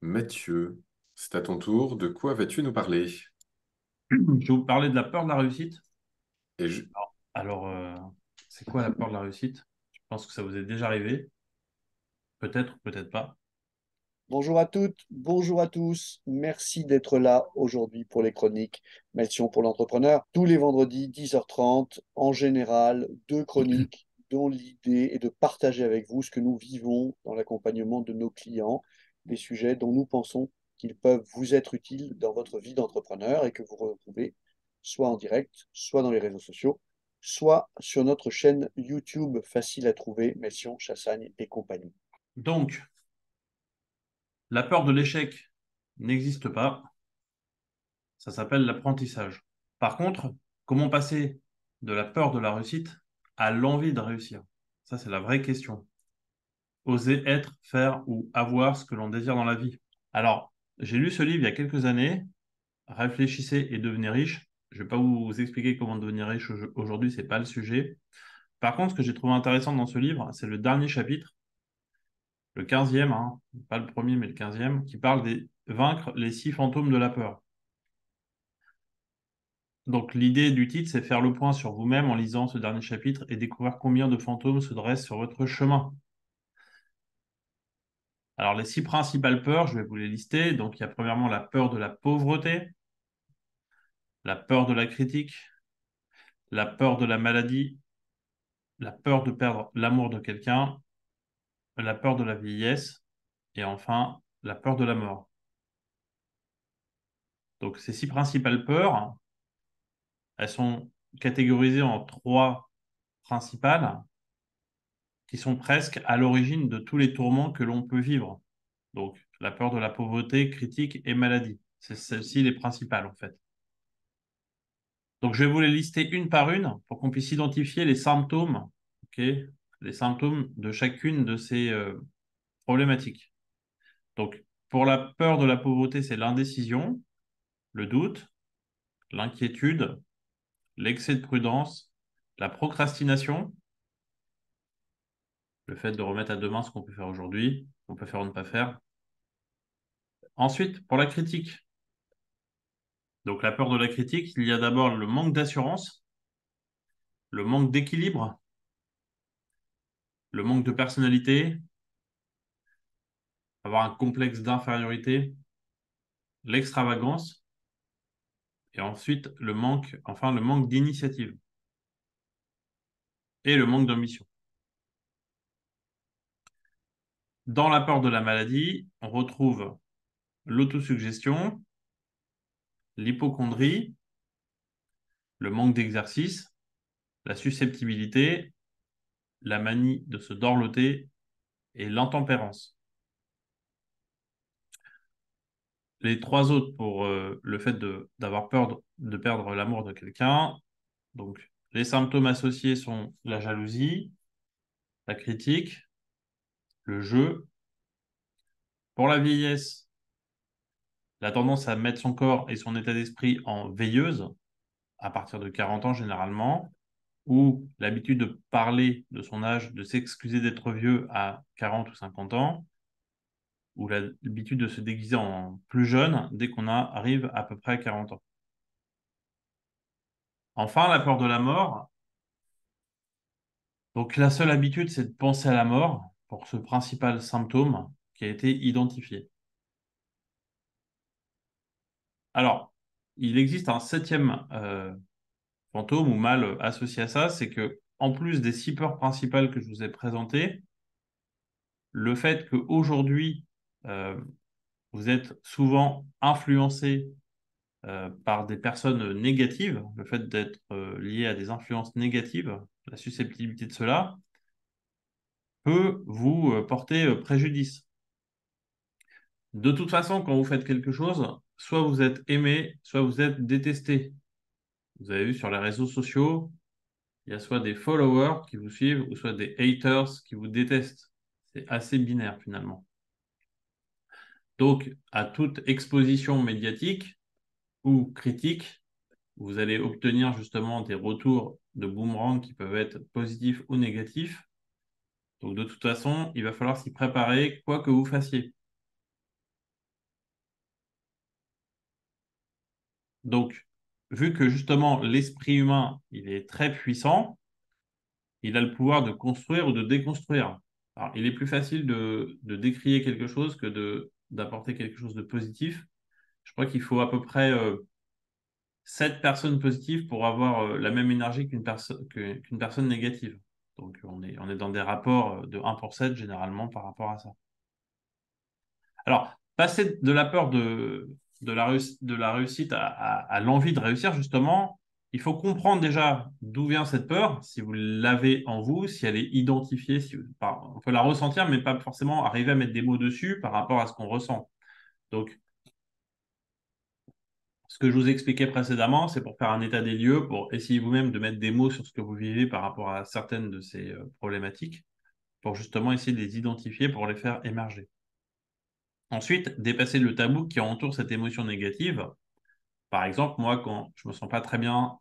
Mathieu, c'est à ton tour. De quoi vas-tu nous parler? Je vais vous parler de la peur de la réussite. Et je- Alors, c'est quoi la peur de la réussite? Je pense que ça vous est déjà arrivé. Peut-être, peut-être pas. Bonjour à toutes, bonjour à tous. Merci d'être là aujourd'hui pour les chroniques Mission pour l'entrepreneur. Tous les vendredis, 10h30, en général, deux chroniques dont l'idée est de partager avec vous ce que nous vivons dans l'accompagnement de nos clients, des sujets dont nous pensons qu'ils peuvent vous être utiles dans votre vie d'entrepreneur et que vous retrouvez soit en direct, soit dans les réseaux sociaux, soit sur notre chaîne YouTube facile à trouver, Mission Chassagne et compagnie. Donc, la peur de l'échec n'existe pas. Ça s'appelle l'apprentissage. Par contre, comment passer de la peur de la réussite à l'envie de réussir? Ça, c'est la vraie question. Oser être, faire ou avoir ce que l'on désire dans la vie. Alors, j'ai lu ce livre il y a quelques années. Réfléchissez et devenez riche. Je ne vais pas vous expliquer comment devenir riche aujourd'hui, ce n'est pas le sujet. Par contre, ce que j'ai trouvé intéressant dans ce livre, c'est le dernier chapitre, le 15e, hein, pas le premier, mais le 15e, qui parle de vaincre les 6 fantômes de la peur. Donc, l'idée du titre, c'est faire le point sur vous-même en lisant ce dernier chapitre et découvrir combien de fantômes se dressent sur votre chemin. Alors, les 6 principales peurs, je vais vous les lister. Donc, il y a premièrement la peur de la pauvreté, la peur de la critique, la peur de la maladie, la peur de perdre l'amour de quelqu'un, la peur de la vieillesse et enfin la peur de la mort. Donc, ces 6 principales peurs, elles sont catégorisées en 3 principales qui sont presque à l'origine de tous les tourments que l'on peut vivre. Donc, la peur de la pauvreté, critique et maladie. C'est celles-ci les principales, en fait. Donc, je vais vous les lister une par une pour qu'on puisse identifier les symptômes, ok, les symptômes de chacune de ces problématiques. Donc, pour la peur de la pauvreté, c'est l'indécision, le doute, l'inquiétude, l'excès de prudence, la procrastination, le fait de remettre à demain ce qu'on peut faire aujourd'hui, qu'on peut faire ou ne pas faire. Ensuite, pour la critique. Donc, la peur de la critique, il y a d'abord le manque d'assurance, le manque d'équilibre, le manque de personnalité, avoir un complexe d'infériorité, l'extravagance, et ensuite le manque d'initiative et le manque d'ambition. Dans la peur de la maladie, on retrouve l'autosuggestion, l'hypocondrie, le manque d'exercice, la susceptibilité, la manie de se dorloter et l'intempérance. Les 3 autres pour le fait d'avoir peur de perdre l'amour de quelqu'un. Donc, les symptômes associés sont la jalousie, la critique, le jeu. Pour la vieillesse, la tendance à mettre son corps et son état d'esprit en veilleuse à partir de 40 ans généralement, ou l'habitude de parler de son âge, de s'excuser d'être vieux à 40 ou 50 ans, ou l'habitude de se déguiser en plus jeune dès qu'on arrive à peu près à 40 ans. Enfin, la peur de la mort. Donc, la seule habitude, c'est de penser à la mort pour ce principal symptôme qui a été identifié. Alors, il existe un septième fantôme ou mal associé à ça, c'est que en plus des 6 peurs principales que je vous ai présentées, le fait qu'aujourd'hui, euh, vous êtes souvent influencé par des personnes négatives, le fait d'être lié à des influences négatives, la susceptibilité de cela, peut vous porter préjudice. De toute façon, quand vous faites quelque chose, soit vous êtes aimé, soit vous êtes détesté. Vous avez vu sur les réseaux sociaux, il y a soit des followers qui vous suivent, ou soit des haters qui vous détestent. C'est assez binaire finalement. Donc, à toute exposition médiatique ou critique, vous allez obtenir justement des retours de boomerang qui peuvent être positifs ou négatifs. Donc, de toute façon, il va falloir s'y préparer, quoi que vous fassiez. Donc, vu que justement l'esprit humain, il est très puissant, il a le pouvoir de construire ou de déconstruire. Alors, il est plus facile de décrier quelque chose que d'apporter quelque chose de positif. Je crois qu'il faut à peu près 7 personnes positives pour avoir la même énergie qu'une personne négative. Donc, on est dans des rapports de 1 pour 7 généralement par rapport à ça. Alors, passer de la peur de la réussite à l'envie de réussir, justement, il faut comprendre déjà d'où vient cette peur, si vous l'avez en vous, si elle est identifiée, on peut la ressentir, mais pas forcément arriver à mettre des mots dessus par rapport à ce qu'on ressent. Donc, ce que je vous expliquais précédemment, c'est pour faire un état des lieux, pour essayer vous-même de mettre des mots sur ce que vous vivez par rapport à certaines de ces problématiques, pour justement essayer de les identifier, pour les faire émerger. Ensuite, dépasser le tabou qui entoure cette émotion négative. Par exemple, moi, quand je me sens pas très bien,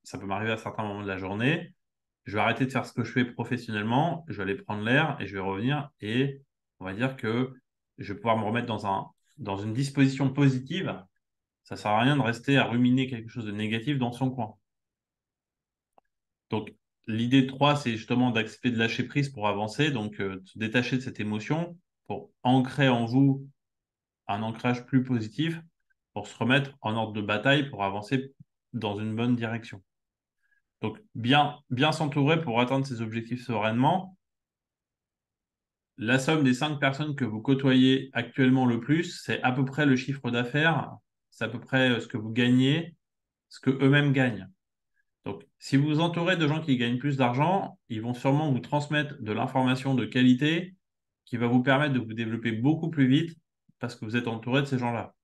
ça peut m'arriver à certains moments de la journée, je vais arrêter de faire ce que je fais professionnellement, je vais aller prendre l'air et je vais revenir et on va dire que je vais pouvoir me remettre dans une disposition positive. Ça sert à rien de rester à ruminer quelque chose de négatif dans son coin. Donc, l'idée 3, c'est justement d'accepter de lâcher prise pour avancer, donc de se détacher de cette émotion pour ancrer en vous un ancrage plus positif pour se remettre en ordre de bataille pour avancer dans une bonne direction. Donc, bien s'entourer pour atteindre ses objectifs sereinement. La somme des 5 personnes que vous côtoyez actuellement le plus, c'est à peu près le chiffre d'affaires, c'est à peu près ce que vous gagnez, ce que eux-mêmes gagnent. Donc, si vous vous entourez de gens qui gagnent plus d'argent, ils vont sûrement vous transmettre de l'information de qualité qui va vous permettre de vous développer beaucoup plus vite parce que vous êtes entouré de ces gens-là.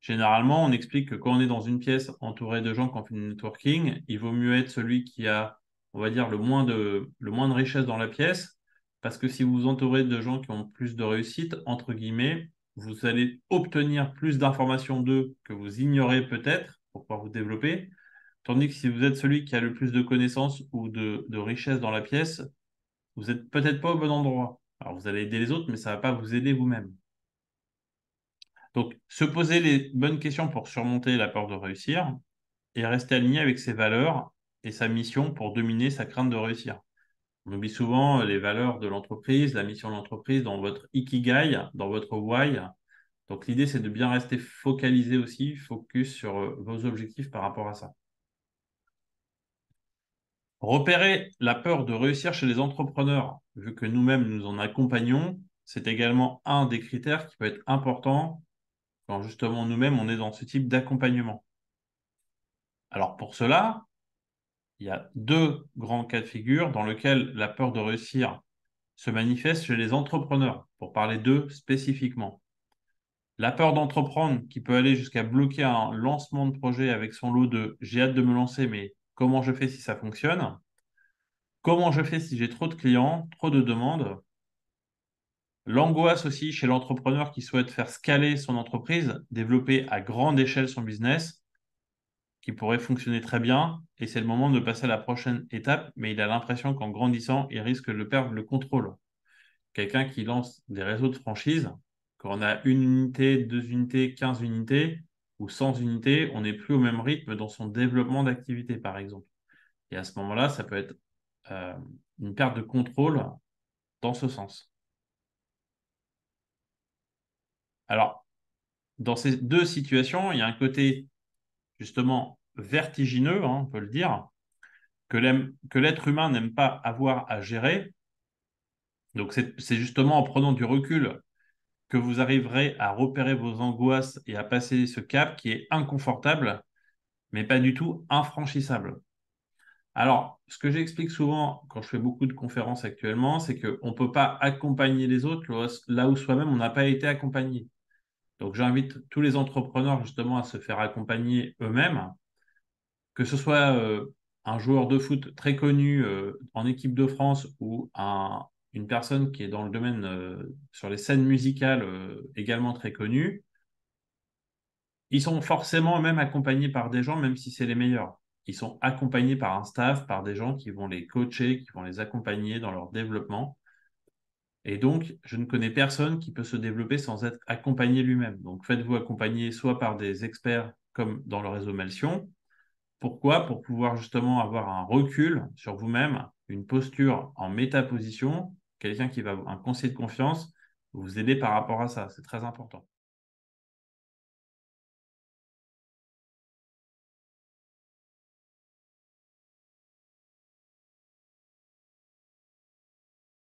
Généralement, on explique que quand on est dans une pièce entourée de gens qui ont fait du networking, il vaut mieux être celui qui a, on va dire, le moins de richesse dans la pièce, parce que si vous vous entourez de gens qui ont plus de réussite, entre guillemets, vous allez obtenir plus d'informations d'eux que vous ignorez peut-être pour pouvoir vous développer, tandis que si vous êtes celui qui a le plus de connaissances ou de richesse dans la pièce, vous n'êtes peut-être pas au bon endroit. Alors, vous allez aider les autres, mais ça ne va pas vous aider vous-même. Donc, se poser les bonnes questions pour surmonter la peur de réussir et rester aligné avec ses valeurs et sa mission pour dominer sa crainte de réussir. On oublie souvent les valeurs de l'entreprise, la mission de l'entreprise dans votre ikigai, dans votre why. Donc, l'idée, c'est de bien rester focalisé aussi, focus sur vos objectifs par rapport à ça. Repérer la peur de réussir chez les entrepreneurs, vu que nous-mêmes nous en accompagnons, c'est également un des critères qui peut être important quand justement nous-mêmes on est dans ce type d'accompagnement. Alors pour cela, il y a 2 grands cas de figure dans lesquels la peur de réussir se manifeste chez les entrepreneurs, pour parler d'eux spécifiquement. La peur d'entreprendre qui peut aller jusqu'à bloquer un lancement de projet avec son lot de j'ai hâte de me lancer, mais comment je fais si ça fonctionne? Comment je fais si j'ai trop de clients, trop de demandes? L'angoisse aussi chez l'entrepreneur qui souhaite faire scaler son entreprise, développer à grande échelle son business, qui pourrait fonctionner très bien, et c'est le moment de passer à la prochaine étape, mais il a l'impression qu'en grandissant, il risque de perdre le contrôle. Quelqu'un qui lance des réseaux de franchise, quand on a 1 unité, 2 unités, 15 unités ou 100 unités, on n'est plus au même rythme dans son développement d'activité, par exemple. Et à ce moment-là, ça peut être euh, une perte de contrôle dans ce sens. Alors, dans ces 2 situations, il y a un côté justement vertigineux, hein, on peut le dire, que l'être humain n'aime pas avoir à gérer. Donc, c'est justement en prenant du recul que vous arriverez à repérer vos angoisses et à passer ce cap qui est inconfortable, mais pas du tout infranchissable. Alors, ce que j'explique souvent quand je fais beaucoup de conférences actuellement, c'est qu'on ne peut pas accompagner les autres là où soi-même on n'a pas été accompagné. Donc, j'invite tous les entrepreneurs justement à se faire accompagner eux-mêmes, que ce soit un joueur de foot très connu en équipe de France ou une personne qui est dans le domaine sur les scènes musicales également très connue, ils sont forcément même accompagnés par des gens, même si c'est les meilleurs. Ils sont accompagnés par un staff, par des gens qui vont les coacher, qui vont les accompagner dans leur développement. Et donc, je ne connais personne qui peut se développer sans être accompagné lui-même. Donc, faites-vous accompagner soit par des experts comme dans le réseau Melsion. Pourquoi? Pour pouvoir justement avoir un recul sur vous-même, une posture en métaposition, quelqu'un qui va, un conseiller de confiance, vous aider par rapport à ça. C'est très important.